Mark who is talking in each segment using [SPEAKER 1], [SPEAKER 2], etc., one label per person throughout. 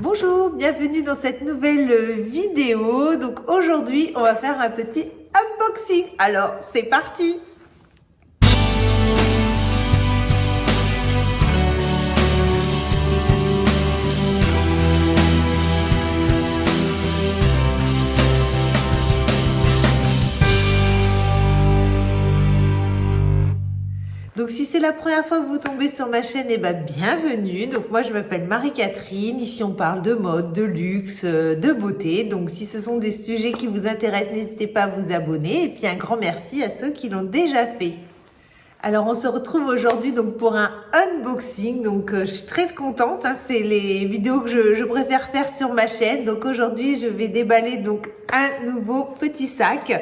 [SPEAKER 1] Bonjour, bienvenue dans cette nouvelle vidéo. Donc aujourd'hui, on va faire un petit unboxing. Alors, c'est parti! Donc si c'est la première fois que vous tombez sur ma chaîne, bienvenue. Donc moi je m'appelle Marie-Catherine, ici on parle de mode, de luxe, de beauté. Donc si ce sont des sujets qui vous intéressent, n'hésitez pas à vous abonner. Et puis un grand merci à ceux qui l'ont déjà fait. Alors on se retrouve aujourd'hui donc pour un unboxing, donc je suis très contente, hein, c'est les vidéos que je préfère faire sur ma chaîne. Donc aujourd'hui je vais déballer donc un nouveau petit sac.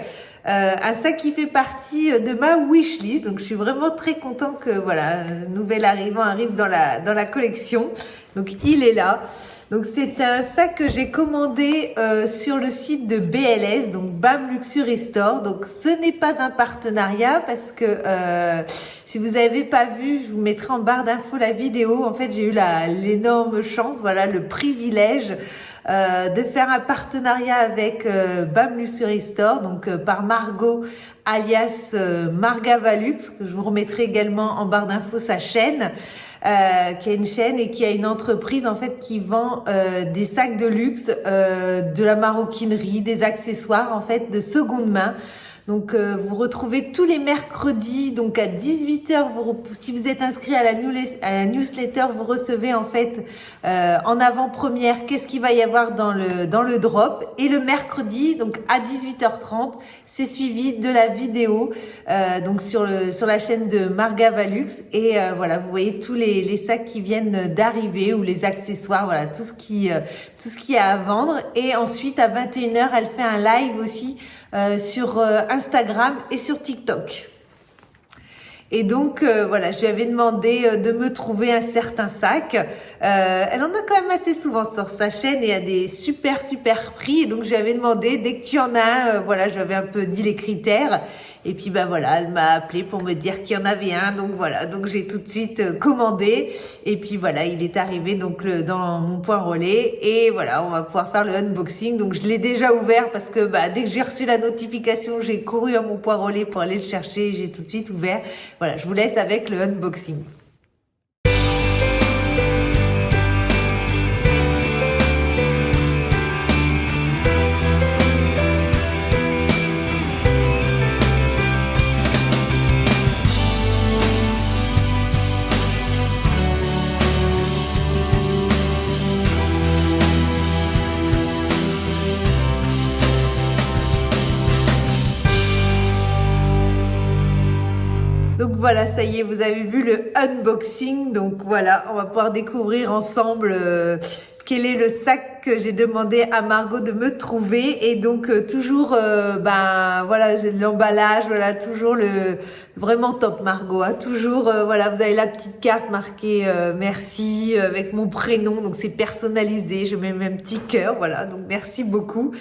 [SPEAKER 1] Un sac qui fait partie de ma wishlist, donc je suis vraiment très contente que voilà, nouvel arrivant arrive dans la collection. Donc il est là. Donc c'est un sac que j'ai commandé sur le site de BLS, donc BAM Luxury Store. Donc ce n'est pas un partenariat parce que si vous n'avez pas vu, je vous mettrai en barre d'infos la vidéo. En fait, j'ai eu l'énorme chance, voilà, le privilège de faire un partenariat avec BAM Luxury Store, donc par Margot alias Marga Valux, que je vous remettrai également en barre d'infos sa chaîne. Qui a une chaîne et qui a une entreprise en fait qui vend des sacs de luxe, de la maroquinerie, des accessoires en fait de seconde main. Donc vous retrouvez tous les mercredis donc à 18h, si vous êtes inscrit à la newsletter, vous recevez en fait en avant-première qu'est-ce qu'il va y avoir dans le drop, et le mercredi donc à 18h30 c'est suivi de la vidéo donc sur la chaîne de Marga Valux, et voilà, vous voyez tous les sacs qui viennent d'arriver ou les accessoires, voilà, tout ce qui est à vendre. Et ensuite à 21h elle fait un live aussi sur Instagram et sur TikTok. Et donc voilà, je lui avais demandé de me trouver un certain sac. Elle en a quand même assez souvent sur sa chaîne et à des super prix. Et donc je lui avais demandé, dès que tu en as un, voilà, je lui avais un peu dit les critères. Et puis voilà, elle m'a appelé pour me dire qu'il y en avait un. Donc voilà, donc j'ai tout de suite commandé. Et puis voilà, il est arrivé donc dans mon point relais. Et voilà, on va pouvoir faire le unboxing. Donc je l'ai déjà ouvert parce que dès que j'ai reçu la notification, j'ai couru à mon point relais pour aller le chercher. J'ai tout de suite ouvert. Voilà, je vous laisse avec le unboxing. Donc voilà, ça y est, vous avez vu le unboxing. Donc voilà, on va pouvoir découvrir ensemble quel est le sac que j'ai demandé à Margot de me trouver. Et donc toujours, voilà, j'ai l'emballage, voilà, toujours vraiment top Margot. Hein, toujours, voilà, vous avez la petite carte marquée merci avec mon prénom, donc c'est personnalisé. Je mets même un petit cœur, voilà. Donc merci beaucoup.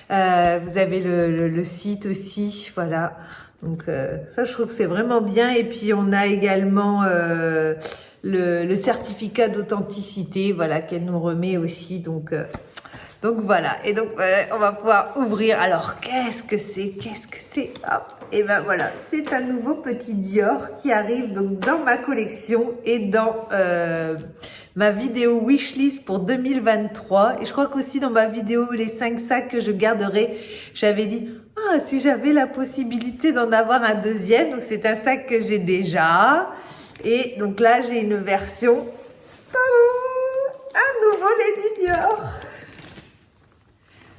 [SPEAKER 1] Vous avez le site aussi, voilà. Donc ça, je trouve que c'est vraiment bien. Et puis on a également le certificat d'authenticité, voilà, qu'elle nous remet aussi. Donc voilà. Et donc on va pouvoir ouvrir. Alors qu'est-ce que c'est? Hop. Et voilà, c'est un nouveau petit Dior qui arrive donc dans ma collection et dans ma vidéo wishlist pour 2023. Et je crois qu'aussi dans ma vidéo les 5 sacs que je garderai, j'avais dit si j'avais la possibilité d'en avoir un deuxième. Donc c'est un sac que j'ai déjà. Et donc là j'ai une version. Un nouveau Lady Dior.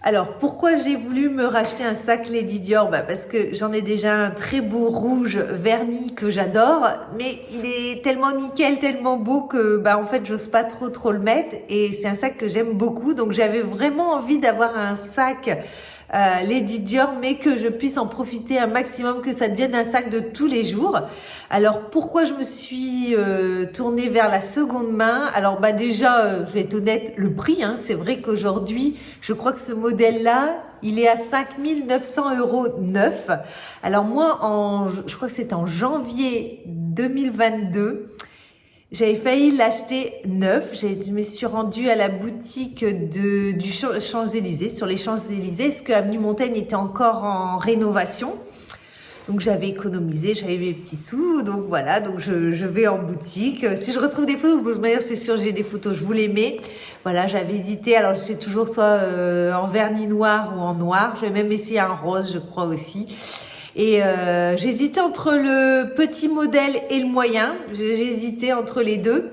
[SPEAKER 1] Alors, pourquoi j'ai voulu me racheter un sac Lady Dior? Parce que j'en ai déjà un très beau rouge verni que j'adore, mais il est tellement nickel, tellement beau que en fait, j'ose pas trop le mettre, et c'est un sac que j'aime beaucoup. Donc, j'avais vraiment envie d'avoir un sac Lady Dior, mais que je puisse en profiter un maximum, que ça devienne un sac de tous les jours. Alors pourquoi je me suis tournée vers la seconde main? Alors déjà, je vais être honnête, le prix, hein, c'est vrai qu'aujourd'hui, je crois que ce modèle-là, il est à 5 900 € neuf. Alors moi, je crois que c'était en janvier 2022, J'avais failli l'acheter neuf. Je me suis rendue à la boutique du Champs-Élysées, sur les Champs-Élysées, parce que Avenue Montaigne était encore en rénovation. Donc j'avais économisé, j'avais mes petits sous, donc voilà, donc je vais en boutique. Si je retrouve des photos, de toute manière c'est sûr j'ai des photos, je vous les mets. Voilà, j'avais hésité, alors je sais toujours soit en vernis noir ou en noir. Je vais même essayer un rose, je crois aussi. Et j'hésitais entre le petit modèle et le moyen. J'hésitais entre les deux.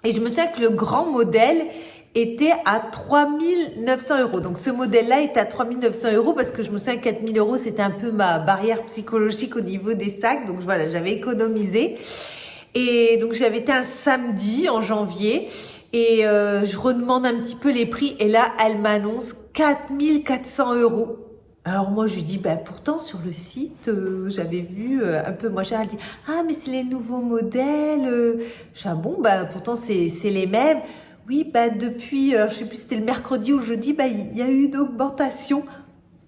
[SPEAKER 1] Et je me souviens que le grand modèle était à 3900 euros. Donc ce modèle-là était à 3900 euros parce que je me souviens que 4000 euros, c'était un peu ma barrière psychologique au niveau des sacs. Donc voilà, j'avais économisé. Et donc j'avais été un samedi en janvier et je redemande un petit peu les prix. Et là, elle m'annonce 4400 euros. Alors moi je lui dis pourtant sur le site j'avais vu un peu moins cher. Elle dit ah mais c'est les nouveaux modèles. Je dis ah bon pourtant c'est les mêmes. Oui depuis je sais plus si c'était le mercredi ou le jeudi il y a eu une augmentation.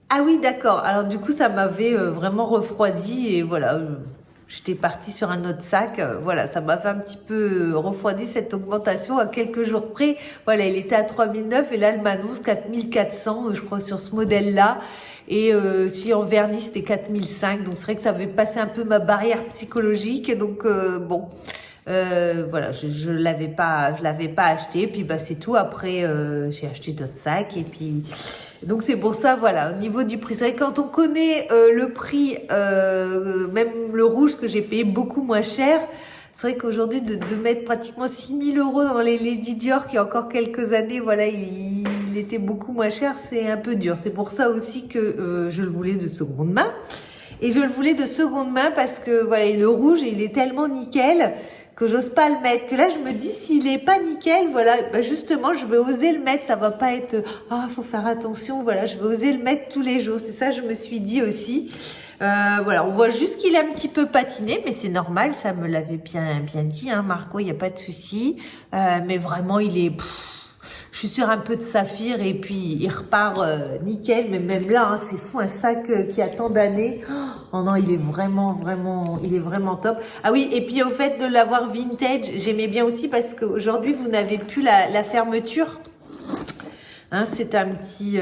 [SPEAKER 1] Ah oui d'accord. Alors du coup ça m'avait vraiment refroidi et voilà. J'étais partie sur un autre sac. Voilà, ça m'a fait un petit peu refroidi cette augmentation à quelques jours près. Voilà, il était à 3009 et là, elle m'annonce 4400, je crois, sur ce modèle-là. Et si en vernis, c'était 4005. Donc, c'est vrai que ça avait passé un peu ma barrière psychologique. Et donc, bon, voilà, je l'avais pas acheté. Puis, c'est tout. Après, j'ai acheté d'autres sacs. Et puis... Donc c'est pour ça, voilà, au niveau du prix. C'est vrai que quand on connaît le prix, même le rouge que j'ai payé beaucoup moins cher, c'est vrai qu'aujourd'hui de mettre pratiquement 6000 euros dans les Lady Dior, qui a encore quelques années, voilà, il était beaucoup moins cher, c'est un peu dur. C'est pour ça aussi que je le voulais de seconde main. Et je le voulais de seconde main parce que voilà, le rouge, il est tellement nickel que j'ose pas le mettre, que là je me dis s'il est pas nickel, voilà, justement je vais oser le mettre, ça va pas être faut faire attention, voilà, je vais oser le mettre tous les jours, c'est ça je me suis dit aussi. Voilà, on voit juste qu'il est un petit peu patiné, mais c'est normal, ça me l'avait bien dit, hein, Marco, il y a pas de souci, mais vraiment il est je suis sur un peu de saphir et puis il repart nickel, mais même là, hein, c'est fou, un sac qui a tant d'années. Oh non, il est vraiment top. Ah oui, et puis au fait de l'avoir vintage, j'aimais bien aussi parce qu'aujourd'hui, vous n'avez plus la fermeture. Hein, c'est un petit,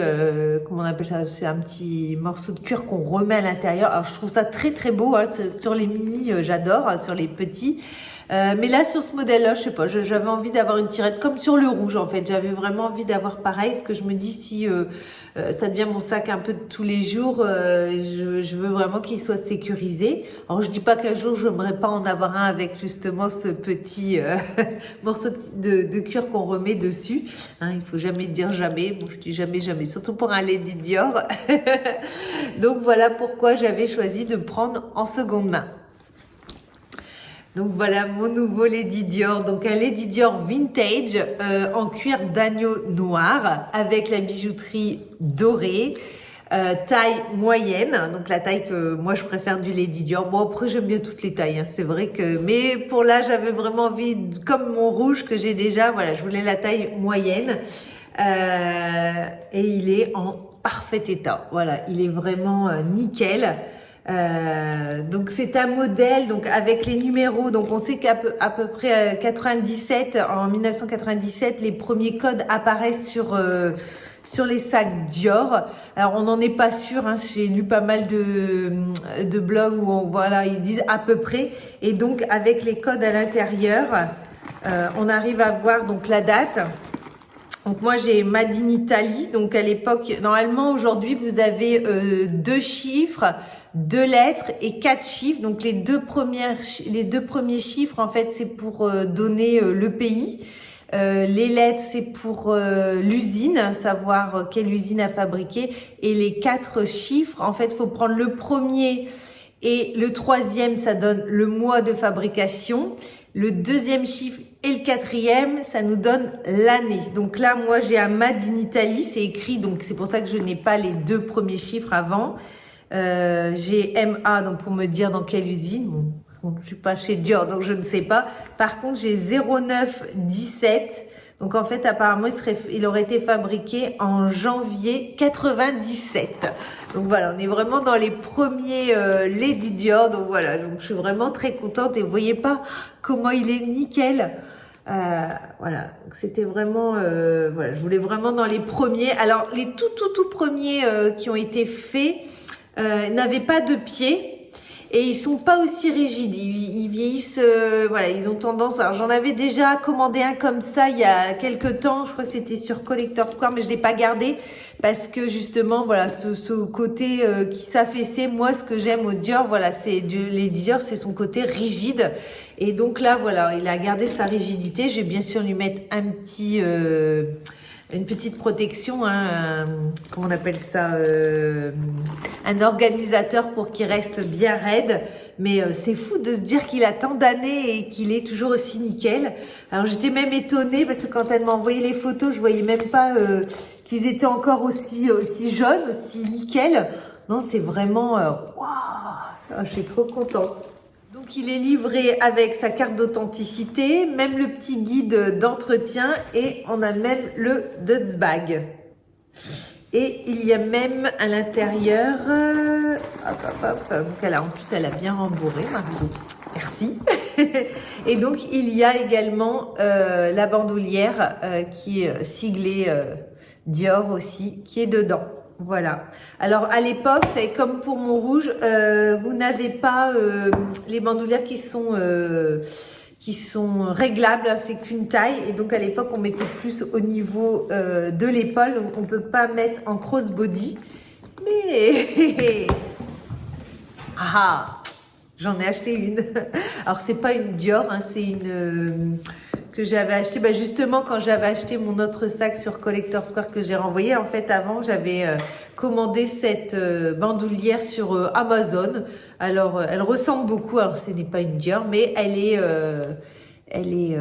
[SPEAKER 1] comment on appelle ça? C'est un petit morceau de cuir qu'on remet à l'intérieur. Alors, je trouve ça très beau. Hein, sur les mini, j'adore, hein, sur les petits. Mais là, sur ce modèle-là, je sais pas, j'avais envie d'avoir une tirette comme sur le rouge, en fait. J'avais vraiment envie d'avoir pareil, parce que je me dis, si ça devient mon sac un peu de tous les jours, je veux vraiment qu'il soit sécurisé. Alors, je dis pas qu'un jour, je n'aimerais pas en avoir un avec justement ce petit morceau de cuir qu'on remet dessus. Hein, il faut jamais dire jamais. Bon, je dis jamais, surtout pour un Lady Dior. Donc, voilà pourquoi j'avais choisi de prendre en seconde main. Donc voilà mon nouveau Lady Dior, donc un Lady Dior vintage en cuir d'agneau noir avec la bijouterie dorée, taille moyenne, donc la taille que moi je préfère du Lady Dior. Bon après j'aime bien toutes les tailles, hein. C'est vrai que, mais pour là j'avais vraiment envie, comme mon rouge que j'ai déjà, voilà, je voulais la taille moyenne et il est en parfait état, voilà, il est vraiment nickel. Donc c'est un modèle donc avec les numéros, donc on sait qu'à peu près 97, en 1997 les premiers codes apparaissent sur les sacs Dior. Alors on n'en est pas sûr, hein, j'ai lu pas mal de blogs où voilà, ils disent à peu près, et donc avec les codes à l'intérieur on arrive à voir donc la date. Donc moi j'ai Made in Italy, donc à l'époque, normalement aujourd'hui vous avez 2 chiffres, 2 lettres et 4 chiffres. Donc les deux premiers chiffres en fait c'est pour donner le pays. Les lettres c'est pour l'usine, savoir quelle usine a fabriqué, et les 4 chiffres en fait faut prendre le premier et le troisième, ça donne le mois de fabrication. Le deuxième chiffre et le quatrième, ça nous donne l'année. Donc là, moi, j'ai un Made in Italy, c'est écrit, donc c'est pour ça que je n'ai pas les 2 premiers chiffres avant. J'ai MA, donc pour me dire dans quelle usine. Bon, je suis pas chez Dior, donc je ne sais pas. Par contre, j'ai 0917. Donc en fait, apparemment, il aurait été fabriqué en janvier 97. Donc voilà, on est vraiment dans les premiers Lady Dior. Donc voilà, donc je suis vraiment très contente. Et vous voyez pas comment il est nickel. Voilà, c'était vraiment, voilà, je voulais vraiment dans les premiers. Alors les tout premiers qui ont été faits n'avaient pas de pieds. Et ils sont pas aussi rigides, ils vieillissent, voilà, ils ont tendance. Alors j'en avais déjà commandé un comme ça il y a quelques temps, je crois que c'était sur Collector Square, mais je l'ai pas gardé parce que justement, voilà, ce côté qui s'affaissait, moi ce que j'aime au Dior, voilà, les Dior, c'est son côté rigide. Et donc là, voilà, il a gardé sa rigidité. Je vais bien sûr lui mettre une petite protection, hein, comment on appelle ça, un organisateur pour qu'il reste bien raide. Mais c'est fou de se dire qu'il a tant d'années et qu'il est toujours aussi nickel. Alors j'étais même étonnée parce que quand elle m'a envoyé les photos, je voyais même pas qu'ils étaient encore aussi jeunes, aussi nickel. Non, c'est vraiment, waouh, je suis trop contente. Donc il est livré avec sa carte d'authenticité, même le petit guide d'entretien et on a même le Dutz Bag. Et il y a même à l'intérieur, en plus elle a bien rembourré, Margot. Merci. Et donc il y a également la bandoulière qui est siglée Dior aussi, qui est dedans. Voilà. Alors à l'époque, c'est comme pour mon rouge, vous n'avez pas les bandoulières qui sont réglables, hein, c'est qu'une taille. Et donc à l'époque, on mettait plus au niveau de l'épaule, donc on peut pas mettre en crossbody. Mais j'en ai acheté une. Alors c'est pas une Dior, hein, c'est une que j'avais acheté justement quand j'avais acheté mon autre sac sur Collector Square que j'ai renvoyé. En fait, avant, j'avais commandé cette bandoulière sur Amazon. Alors, elle ressemble beaucoup. Alors, ce n'est pas une Dior, mais elle est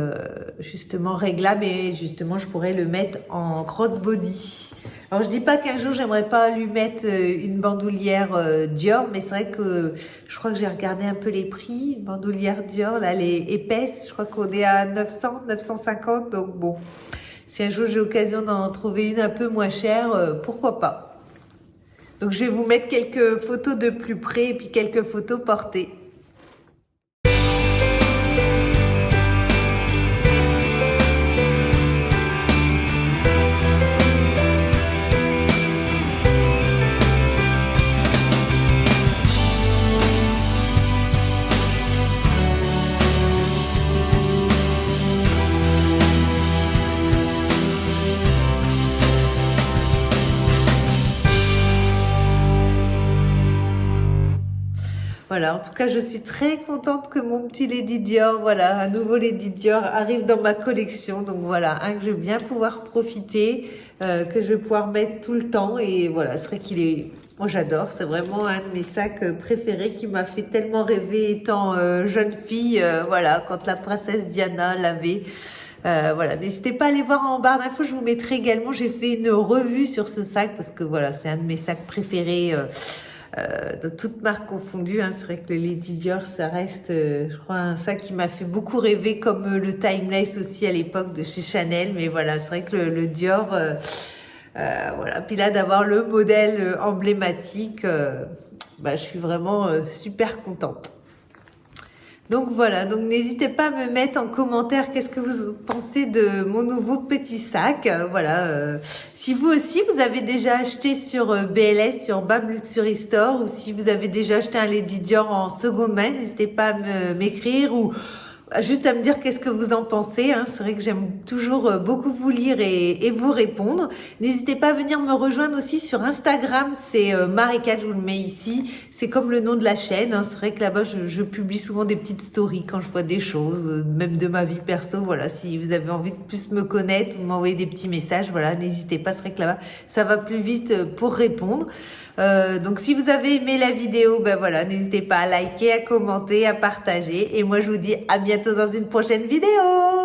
[SPEAKER 1] justement réglable et justement, je pourrais le mettre en crossbody. Alors, je dis pas qu'un jour, j'aimerais pas lui mettre une bandoulière Dior, mais c'est vrai que je crois que j'ai regardé un peu les prix. Une bandoulière Dior, là, elle est épaisse. Je crois qu'on est à 900, 950. Donc bon, si un jour j'ai l'occasion d'en trouver une un peu moins chère, pourquoi pas. Donc, je vais vous mettre quelques photos de plus près et puis quelques photos portées. Voilà, en tout cas, je suis très contente que mon petit Lady Dior, voilà, un nouveau Lady Dior arrive dans ma collection. Donc voilà, que je vais bien pouvoir profiter, que je vais pouvoir mettre tout le temps. Et voilà, c'est vrai qu'il est, moi j'adore, c'est vraiment un de mes sacs préférés qui m'a fait tellement rêver étant jeune fille. Voilà, quand la princesse Diana l'avait. Voilà, n'hésitez pas à aller voir en barre d'infos, je vous mettrai également, j'ai fait une revue sur ce sac parce que voilà, c'est un de mes sacs préférés. De toutes marques confondues, hein. C'est vrai que le Lady Dior, ça reste, je crois, un sac qui m'a fait beaucoup rêver, comme le Timeless aussi à l'époque de chez Chanel. Mais voilà, c'est vrai que le Dior, voilà. Puis là, d'avoir le modèle emblématique, je suis vraiment super contente. Donc voilà, donc n'hésitez pas à me mettre en commentaire qu'est-ce que vous pensez de mon nouveau petit sac. Voilà, si vous aussi vous avez déjà acheté sur BLS, sur Bam Luxury Store, ou si vous avez déjà acheté un Lady Dior en seconde main, n'hésitez pas à m'écrire ou juste à me dire qu'est-ce que vous en pensez. Hein. C'est vrai que j'aime toujours beaucoup vous lire et vous répondre. N'hésitez pas à venir me rejoindre aussi sur Instagram, c'est Maricat, je vous le mets ici. C'est comme le nom de la chaîne. Hein. C'est vrai que là-bas, je publie souvent des petites stories quand je vois des choses, même de ma vie perso. Voilà, si vous avez envie de plus me connaître ou m'envoyer des petits messages, voilà, n'hésitez pas. C'est vrai que là-bas, ça va plus vite pour répondre. Donc, si vous avez aimé la vidéo, voilà, n'hésitez pas à liker, à commenter, à partager. Et moi, je vous dis à bientôt dans une prochaine vidéo.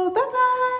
[SPEAKER 1] Bye bye!